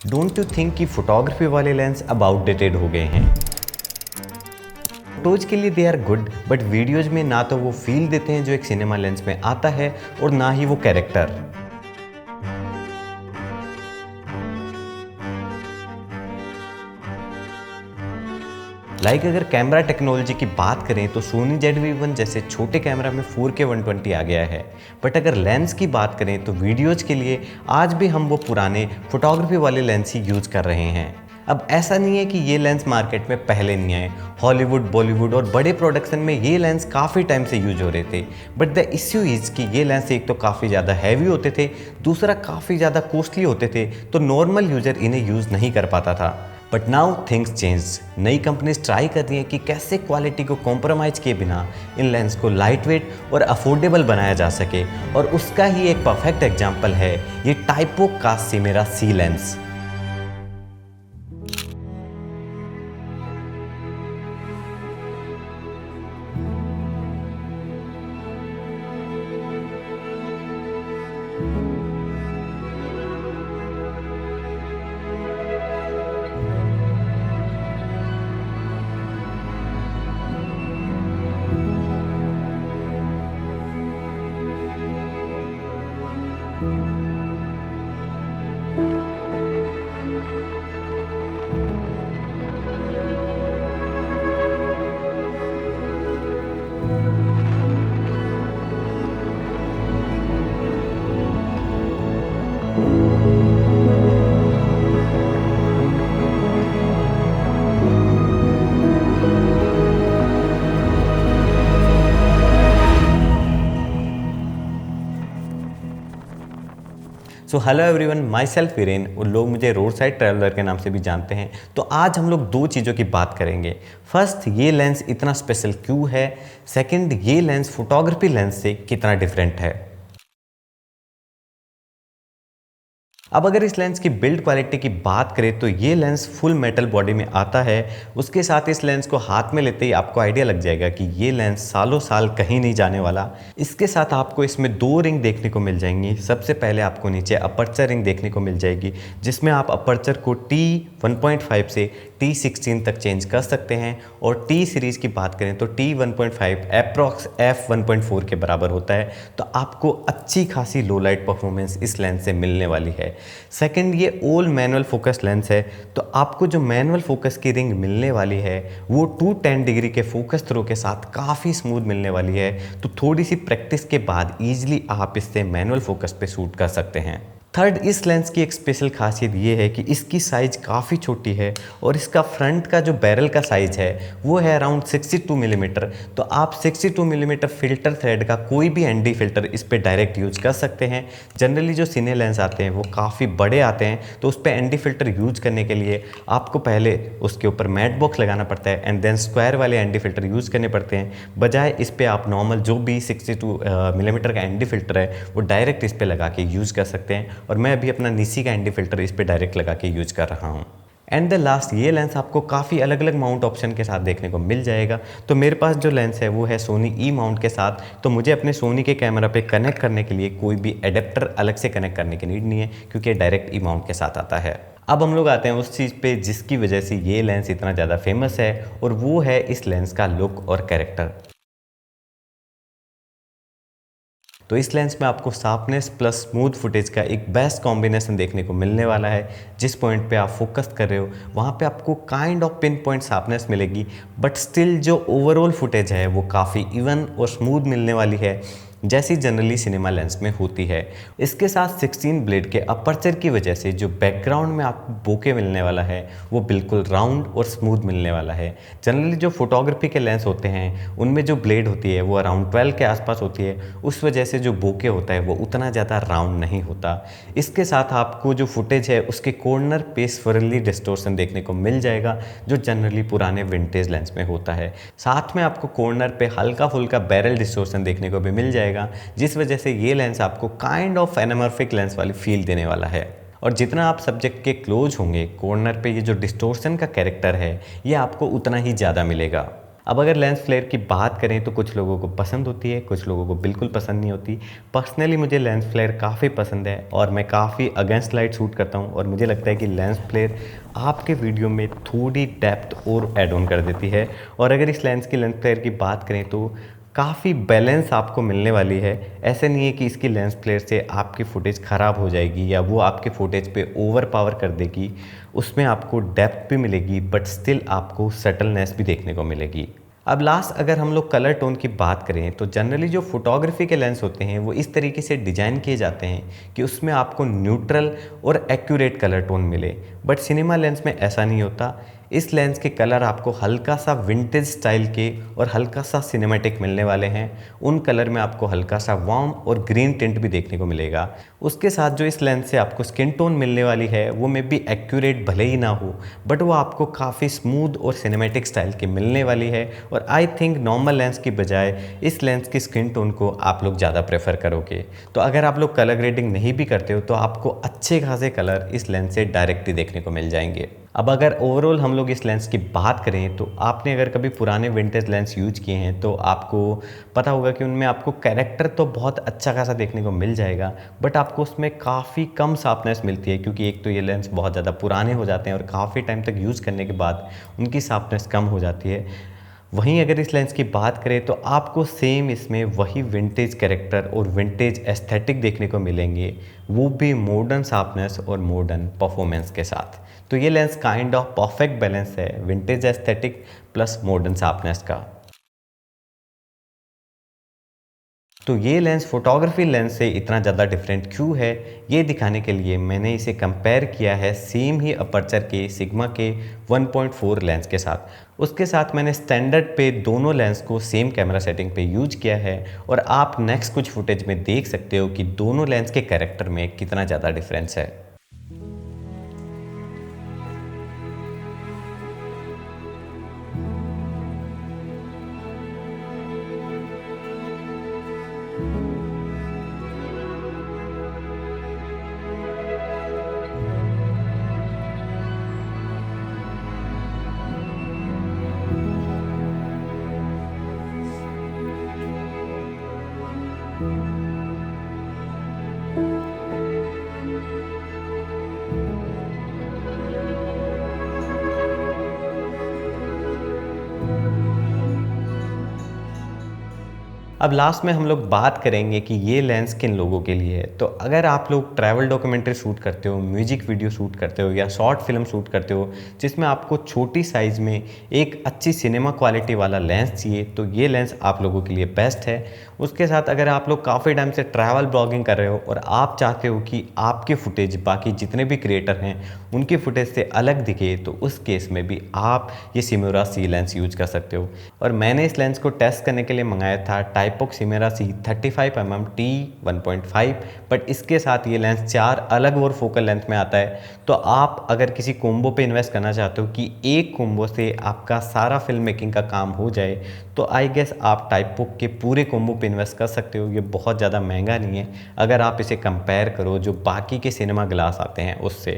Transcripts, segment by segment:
Don't you think कि photography वाले lens अब आउटडेटेड हो गए हैं? फोटोज के लिए they are good, but videos में ना तो वो फील देते हैं जो एक सिनेमा लेंस में आता है और ना ही वो कैरेक्टर। अगर कैमरा टेक्नोलॉजी की बात करें तो सोनी ZV-1 जैसे छोटे कैमरा में 4K 120 आ गया है, बट अगर लेंस की बात करें तो वीडियोज के लिए आज भी हम वो पुराने फोटोग्राफी वाले लेंस ही यूज कर रहे हैं। अब ऐसा नहीं है कि ये लेंस मार्केट में पहले नहीं आए। हॉलीवुड, बॉलीवुड और बड़े प्रोडक्शन में ये लेंस काफ़ी टाइम से यूज हो रहे थे, बट द इश्यू इज़ कि ये लेंस एक तो काफ़ी ज़्यादा हैवी होते थे, दूसरा काफ़ी ज़्यादा कॉस्टली होते थे, तो नॉर्मल यूज़र इन्हें यूज़ नहीं कर पाता था। But now things change. नई कंपनीज ट्राई कर रही हैं कि कैसे क्वालिटी को कॉम्प्रोमाइज़ किए बिना इन लेंस को लाइट वेट और अफोर्डेबल बनाया जा सके, और उसका ही एक परफेक्ट एग्जाम्पल है ये टाइपो का सिमेरा सी lens. So hello everyone, myself Viren, और लोग मुझे रोड साइड ट्रैवलर के नाम से भी जानते हैं। तो आज हम लोग दो चीज़ों की बात करेंगे। फर्स्ट, ये लेंस इतना स्पेशल क्यों है। सेकंड, ये लेंस फोटोग्राफी लेंस से कितना डिफरेंट है। अब अगर इस लेंस की बिल्ड क्वालिटी की बात करें तो ये लेंस फुल मेटल बॉडी में आता है। उसके साथ इस लेंस को हाथ में लेते ही आपको आइडिया लग जाएगा कि ये लेंस सालों साल कहीं नहीं जाने वाला। इसके साथ आपको इसमें दो रिंग देखने को मिल जाएंगी। सबसे पहले आपको नीचे अपर्चर रिंग देखने को मिल जाएगी, जिसमें आप अपर्चर को T1.5 से T16 तक चेंज कर सकते हैं, और T सीरीज़ की बात करें तो T1.5 अप्रॉक्स f1.4 के बराबर होता है। तो आपको अच्छी खासी लो लाइट परफॉर्मेंस इस लेंस से मिलने वाली है। सेकंड, ये ऑल मैनुअल फोकस लेंस है, तो आपको जो मैनुअल फोकस की रिंग मिलने वाली है वो 210 डिग्री के फोकस थ्रो के साथ काफ़ी स्मूथ मिलने वाली है। तो थोड़ी सी प्रैक्टिस के बाद ईजिली आप इससे मैनुअल फोकस पे शूट कर सकते हैं। थर्ड, इस लेंस की एक स्पेशल खासियत ये है कि इसकी साइज़ काफ़ी छोटी है, और इसका फ्रंट का जो बैरल का साइज़ है वो है अराउंड 62 मिलीमीटर। तो आप 62 मिलीमीटर फिल्टर थ्रेड का कोई भी एनडी फिल्टर इस पर डायरेक्ट यूज कर सकते हैं। जनरली जो सिने लेंस आते हैं वो काफ़ी बड़े आते हैं, तो उस पर एनडी फिल्टर यूज करने के लिए आपको पहले उसके ऊपर मैट बॉक्स लगाना पड़ता है, एंड देन स्क्वायर वाले एनडी फिल्टर यूज़ करने पड़ते हैं। बजाय इस पर आप नॉर्मल जो भी 62 मिलीमीटर का एनडी फिल्टर है वो डायरेक्ट इस पर लगा के यूज़ कर सकते हैं, और मैं अभी अपना निसी का एनडी फिल्टर इस पे डायरेक्ट लगा के यूज कर रहा हूँ। एंड द लास्ट, ये लेंस आपको काफ़ी अलग अलग माउंट ऑप्शन के साथ देखने को मिल जाएगा। तो मेरे पास जो लेंस है वो है सोनी ई माउंट के साथ, तो मुझे अपने सोनी के कैमरा पे कनेक्ट करने के लिए कोई भी एडेप्टर अलग से कनेक्ट करने की नीड नहीं है, क्योंकि डायरेक्ट ई माउंट के साथ आता है। अब हम लोग आते हैं उस चीज़ पे जिसकी वजह से ये लेंस इतना ज़्यादा फेमस है, और वो है इस लेंस का लुक और कैरेक्टर। तो इस लेंस में आपको शार्पनेस प्लस स्मूथ फुटेज का एक बेस्ट कॉम्बिनेशन देखने को मिलने वाला है। जिस पॉइंट पे आप फोकस कर रहे हो वहाँ पे आपको kind of pin point sharpness मिलेगी, बट स्टिल जो ओवरऑल फुटेज है वो काफ़ी इवन और स्मूथ मिलने वाली है, जैसी जनरली सिनेमा लेंस में होती है। इसके साथ 16 ब्लेड के अपर्चर की वजह से जो बैकग्राउंड में आपको बोके मिलने वाला है वो बिल्कुल राउंड और स्मूथ मिलने वाला है। जनरली जो फोटोग्राफी के लेंस होते हैं उनमें जो ब्लेड होती है वो अराउंड 12 के आसपास होती है, उस वजह से जो बोके होता है वो उतना ज़्यादा राउंड नहीं होता। इसके साथ आपको जो फुटेज है उसके कॉर्नर पे स्फरली डिस्टोर्शन देखने को मिल जाएगा, जो जनरली पुराने विंटेज लेंस में होता है। साथ में आपको कॉर्नर पे हल्का फुल्का बैरल डिस्टोर्शन देखने को भी मिल जाएगा, जिस वजह से ये लेंस आपको काइंड ऑफ एनामॉर्फिक लेंस वाली फील देने वाला है। और जितना आप सब्जेक्ट के क्लोज होंगे, कॉर्नर पे ये जो डिस्टोर्शन का कैरेक्टर है ये आपको उतना ही ज़्यादा मिलेगा। अब अगर लेंस फ्लेयर की बात करें तो कुछ लोगों को पसंद होती है, कुछ लोगों को बिल्कुल पसंद नहीं होती। पर्सनली मुझे लेंस फ्लेयर काफ़ी पसंद है और मैं काफ़ी अगेंस्ट लाइट शूट करता हूँ और मुझे लगता है कि लेंस फ्लेयर आपके वीडियो में थोड़ी डेप्थ और ऐड ऑन कर देती है। और अगर इस लेंस की लेंस फ्लेयर की बात करें तो काफ़ी बैलेंस आपको मिलने वाली है। ऐसे नहीं है कि इसकी लेंस फ्लेयर से आपकी फुटेज ख़राब हो जाएगी या वो आपके फुटेज पे ओवर पावर कर देगी। उसमें आपको डेप्थ भी मिलेगी बट स्टिल आपको सटलनेस भी देखने को मिलेगी। अब लास्ट अगर हम लोग कलर टोन की बात करें तो जनरली जो फोटोग्राफी के लेंस होते हैं वो इस तरीके से डिज़ाइन किए जाते हैं कि उसमें आपको न्यूट्रल और एक्यूरेट कलर टोन मिले, बट सिनेमा लेंस में ऐसा नहीं होता। इस लेंस के कलर आपको हल्का सा विंटेज स्टाइल के और हल्का सा सिनेमैटिक मिलने वाले हैं। उन कलर में आपको हल्का सा वार्म और ग्रीन टिंट भी देखने को मिलेगा। उसके साथ जो इस लेंस से आपको स्किन टोन मिलने वाली है वो मे बी एक्यूरेट भले ही ना हो, बट वो आपको काफ़ी स्मूथ और सिनेमैटिक स्टाइल की मिलने वाली है। और आई थिंक नॉर्मल लेंस की बजाय इस लेंस की स्किन टोन को आप लोग ज़्यादा प्रेफर करोगे। तो अगर आप लोग कलर ग्रेडिंग नहीं भी करते हो तो आपको अच्छे खासे कलर इस लेंस से डायरेक्टली देखने को मिल जाएंगे। अब अगर ओवरऑल हम लोग इस लेंस की बात करें तो आपने अगर कभी पुराने विंटेज लेंस यूज किए हैं तो आपको पता होगा कि उनमें आपको कैरेक्टर तो बहुत अच्छा खासा देखने को मिल जाएगा, बट आपको उसमें काफ़ी कम शार्पनेस मिलती है, क्योंकि एक तो ये लेंस बहुत ज़्यादा पुराने हो जाते हैं और काफ़ी टाइम तक यूज़ करने के बाद उनकी शार्पनेस कम हो जाती है। वहीं अगर इस लेंस की बात करें तो आपको सेम इसमें वही विंटेज कैरेक्टर और विंटेज एस्थेटिक देखने को मिलेंगे, वो भी मॉडर्न शार्पनेस और मॉडर्न परफॉर्मेंस के साथ। तो ये lens kind of perfect balance है vintage aesthetic plus modern sharpness का। तो ये लेंस फोटोग्राफी लेंस से इतना ज़्यादा डिफरेंट क्यों है, ये दिखाने के लिए मैंने इसे कंपेयर किया है सेम ही अपर्चर के सिग्मा के 1.4 लेंस के साथ। उसके साथ मैंने स्टैंडर्ड पे दोनों लेंस को सेम कैमरा सेटिंग पे यूज किया है और आप नेक्स्ट कुछ फुटेज में देख सकते हो कि दोनों लेंस के कैरेक्टर में कितना ज़्यादा डिफरेंस है। अब लास्ट में हम लोग बात करेंगे कि ये लेंस किन लोगों के लिए है। तो अगर आप लोग ट्रैवल डॉक्यूमेंट्री शूट करते हो, म्यूजिक वीडियो शूट करते हो या शॉर्ट फिल्म शूट करते हो जिसमें आपको छोटी साइज़ में एक अच्छी सिनेमा क्वालिटी वाला लेंस चाहिए, तो ये लेंस आप लोगों के लिए बेस्ट है। उसके साथ अगर आप लोग काफ़ी टाइम से ट्रैवल ब्लॉगिंग कर रहे हो और आप चाहते हो कि आपकी फुटेज बाकी जितने भी क्रिएटर हैं उनकी फुटेज से अलग दिखे, तो उस केस में भी आप ये सिमोरा सी लेंस यूज कर सकते हो। और मैंने इस लेंस को टेस्ट करने के लिए मंगाया था टाइपोक सिमेरा सी 35mm T1.5, बट इसके साथ ये लेंस 4 अलग और फोकल लेंथ में आता है। तो आप अगर किसी कोम्बो पे इन्वेस्ट करना चाहते हो कि एक कोम्बो से आपका सारा फिल्म मेकिंग का काम हो जाए, तो आई गेस आप टाइपोक के पूरे कोम्बो पे इन्वेस्ट कर सकते हो। ये बहुत ज़्यादा महंगा नहीं है अगर आप इसे कंपेयर करो जो बाकी के सिनेमा ग्लास आते हैं उससे।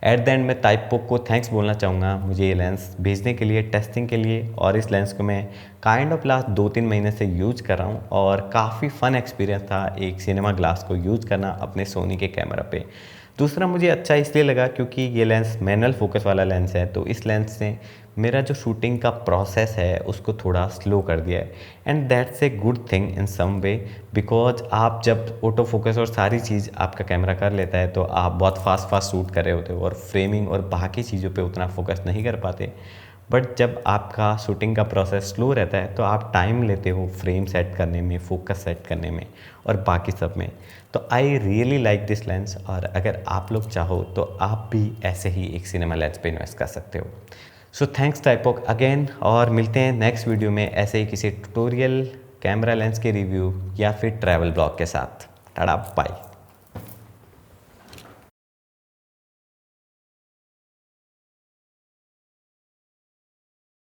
एट द एंड मैं टाइपोक को थैंक्स बोलना चाहूँगा मुझे ये लेंस भेजने के लिए, टेस्टिंग के लिए। और इस लेंस को मैं काइंड ऑफ लास्ट 2-3 महीने से यूज कर रहा हूँ और काफ़ी फ़न एक्सपीरियंस था एक सिनेमा ग्लास को यूज करना अपने सोनी के कैमरा पे। दूसरा मुझे अच्छा इसलिए लगा क्योंकि ये लेंस मैनुअल फोकस वाला लेंस है, तो इस लेंस ने मेरा जो शूटिंग का प्रोसेस है उसको थोड़ा स्लो कर दिया है। And that's a good thing in some way, because आप जब ऑटो फोकस और सारी चीज़ आपका कैमरा कर लेता है तो आप बहुत फास्ट शूट कर रहे होते हो और फ्रेमिंग और बाकी चीज़ों पे उतना फोकस नहीं कर पाते। बट जब आपका शूटिंग का प्रोसेस स्लो रहता है तो आप टाइम लेते हो फ्रेम सेट करने में, फोकस सेट करने में और बाकी सब में। तो I really like this lens, और अगर आप लोग चाहो तो आप भी ऐसे ही एक सिनेमा लेंस पे इन्वेस्ट कर सकते हो। सो थैंक्स टाइपोक अगेन, और मिलते हैं नेक्स्ट वीडियो में ऐसे ही किसी ट्यूटोरियल, कैमरा लेंस के रिव्यू या फिर ट्रैवल ब्लॉग के साथ। Tata bye.